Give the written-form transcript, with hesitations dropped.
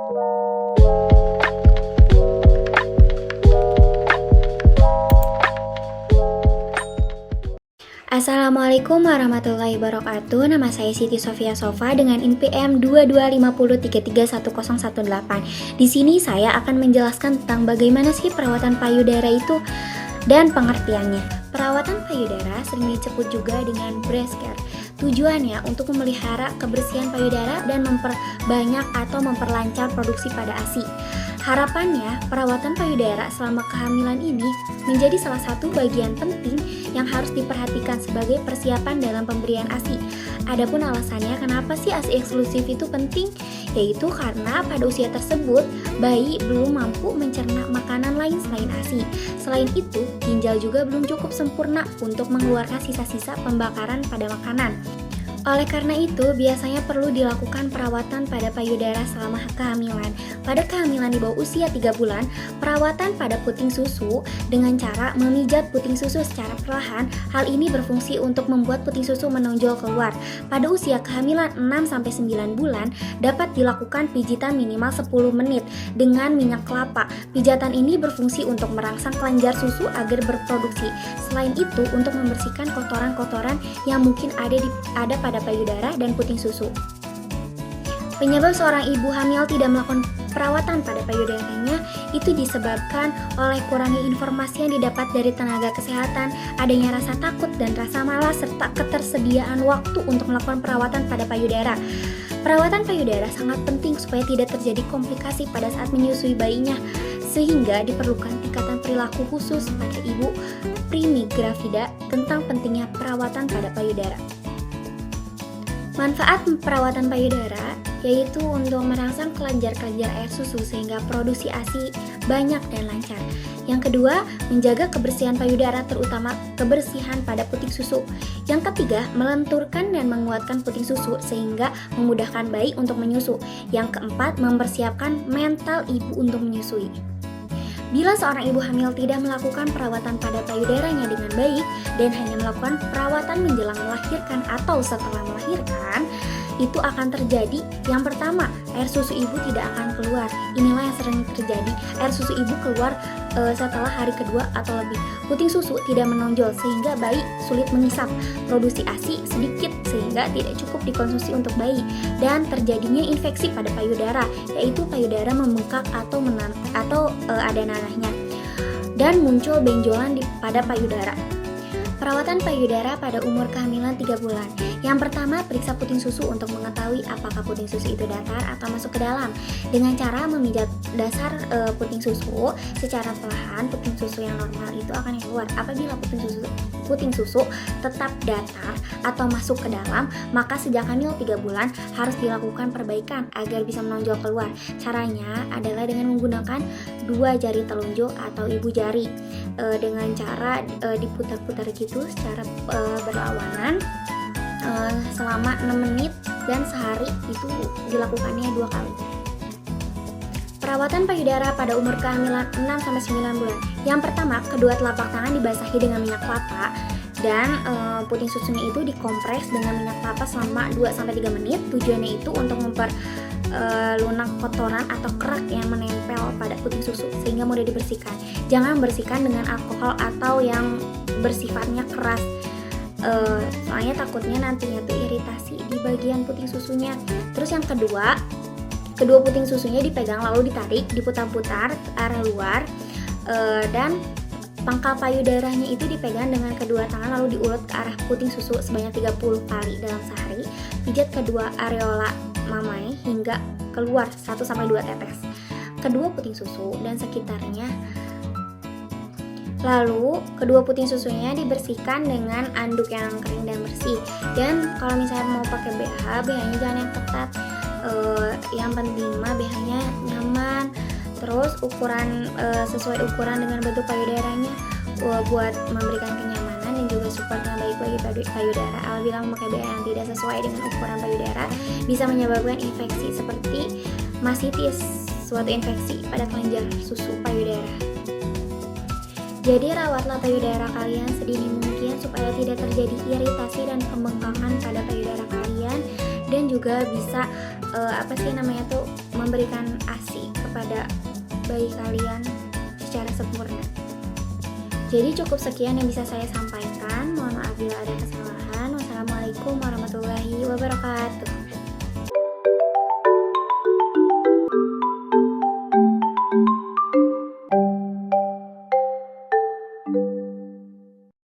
Assalamualaikum warahmatullahi wabarakatuh. Nama saya Siti Sofia Sofa dengan NPM 2250331018. Di sini saya akan menjelaskan tentang bagaimana sih perawatan payudara itu dan pengertiannya. Perawatan payudara sering disebut juga dengan breast care. Tujuannya untuk memelihara kebersihan payudara dan memperbanyak atau memperlancar produksi pada ASI. Harapannya, perawatan payudara selama kehamilan ini menjadi salah satu bagian penting yang harus diperhatikan sebagai persiapan dalam pemberian ASI. Adapun alasannya kenapa sih ASI eksklusif itu penting? Yaitu karena pada usia tersebut, bayi belum mampu mencerna makanan lain selain ASI. Selain itu, ginjal juga belum cukup sempurna untuk mengeluarkan sisa-sisa pembakaran pada makanan. Oleh karena itu, biasanya perlu dilakukan perawatan pada payudara selama kehamilan. Pada kehamilan di bawah usia 3 bulan, perawatan pada puting susu dengan cara memijat puting susu secara perlahan. Hal ini berfungsi untuk membuat puting susu menonjol keluar. Pada usia kehamilan 6-9 bulan, dapat dilakukan pijitan minimal 10 menit dengan minyak kelapa. Pijatan ini berfungsi untuk merangsang kelenjar susu agar berproduksi. Selain itu, untuk membersihkan kotoran-kotoran yang mungkin ada pada payudara dan puting susu. Penyebab seorang ibu hamil tidak melakukan perawatan pada payudaranya itu disebabkan oleh kurangnya informasi yang didapat dari tenaga kesehatan, adanya rasa takut dan rasa malas, serta ketersediaan waktu untuk melakukan perawatan pada payudara. Perawatan payudara sangat penting supaya tidak terjadi komplikasi pada saat menyusui bayinya, sehingga diperlukan tingkatan perilaku khusus pada ibu primigravida tentang pentingnya perawatan pada payudara. Manfaat perawatan payudara yaitu untuk merangsang kelenjar-kelenjar air susu sehingga produksi ASI banyak dan lancar. Yang kedua, menjaga kebersihan payudara terutama kebersihan pada puting susu. Yang ketiga, melenturkan dan menguatkan puting susu sehingga memudahkan bayi untuk menyusu. Yang keempat, mempersiapkan mental ibu untuk menyusui. Bila seorang ibu hamil tidak melakukan perawatan pada payudaranya dengan baik dan hanya melakukan perawatan menjelang melahirkan atau setelah melahirkan, itu akan terjadi. Yang pertama, air susu ibu tidak akan keluar. Inilah yang sering terjadi. Air susu ibu keluar setelah hari kedua atau lebih. Puting susu tidak menonjol sehingga bayi sulit mengisap. Produksi ASI sedikit sehingga tidak cukup dikonsumsi untuk bayi, dan terjadinya infeksi pada payudara, yaitu payudara membengkak atau ada nanahnya, dan muncul benjolan pada payudara. Perawatan payudara pada umur kehamilan 3 bulan. Yang pertama, periksa puting susu untuk mengetahui apakah puting susu itu datar atau masuk ke dalam. Dengan cara memijat dasar puting susu secara perlahan, puting susu yang normal itu akan keluar. Apabila puting susu tetap datar atau masuk ke dalam, maka sejak hamil 3 bulan harus dilakukan perbaikan agar bisa menonjol keluar. Caranya adalah dengan menggunakan 2 jari telunjuk atau ibu jari, dengan cara diputar-putar gitu secara berlawanan selama 6 menit, dan sehari itu dilakukannya 2 kali. Perawatan payudara pada umur kehamilan 6-9 bulan. Yang pertama, kedua telapak tangan dibasahi dengan minyak kelapa dan puting susunya itu dikompres dengan minyak kelapa selama 2-3 menit. Tujuannya itu untuk lunak kotoran atau kerak yang menempel pada puting susu sehingga mudah dibersihkan. Jangan bersihkan dengan alkohol atau yang bersifatnya keras, soalnya takutnya nantinya tuh iritasi di bagian puting susunya. Terus yang kedua puting susunya dipegang lalu ditarik, diputar-putar ke arah luar, dan pangkal payudaranya itu dipegang dengan kedua tangan lalu diulur ke arah puting susu sebanyak 30 kali dalam sehari. Pijat kedua areola mamai hingga keluar 1-2 tetes kedua puting susu dan sekitarnya. Lalu kedua puting susunya dibersihkan dengan anduk yang kering dan bersih. Dan kalau misalnya mau pakai BH-nya jangan yang ketat. Yang penting mah BH-nya nyaman, terus ukuran sesuai ukuran dengan bentuk payudaranya buat memberikan kenyamanan dan juga support yang baik bagi payudara. Apabila memakai BH yang tidak sesuai dengan ukuran payudara bisa menyebabkan infeksi seperti masitis, suatu infeksi pada kelenjar susu payudara. Jadi rawatlah payudara kalian sedini mungkin supaya tidak terjadi iritasi dan pembengkakan pada payudara kalian, dan juga bisa memberikan ASI kepada bayi kalian secara sempurna. Jadi cukup sekian yang bisa saya sampaikan. Mohon maaf bila ada kesalahan. Wassalamualaikum warahmatullahi wabarakatuh.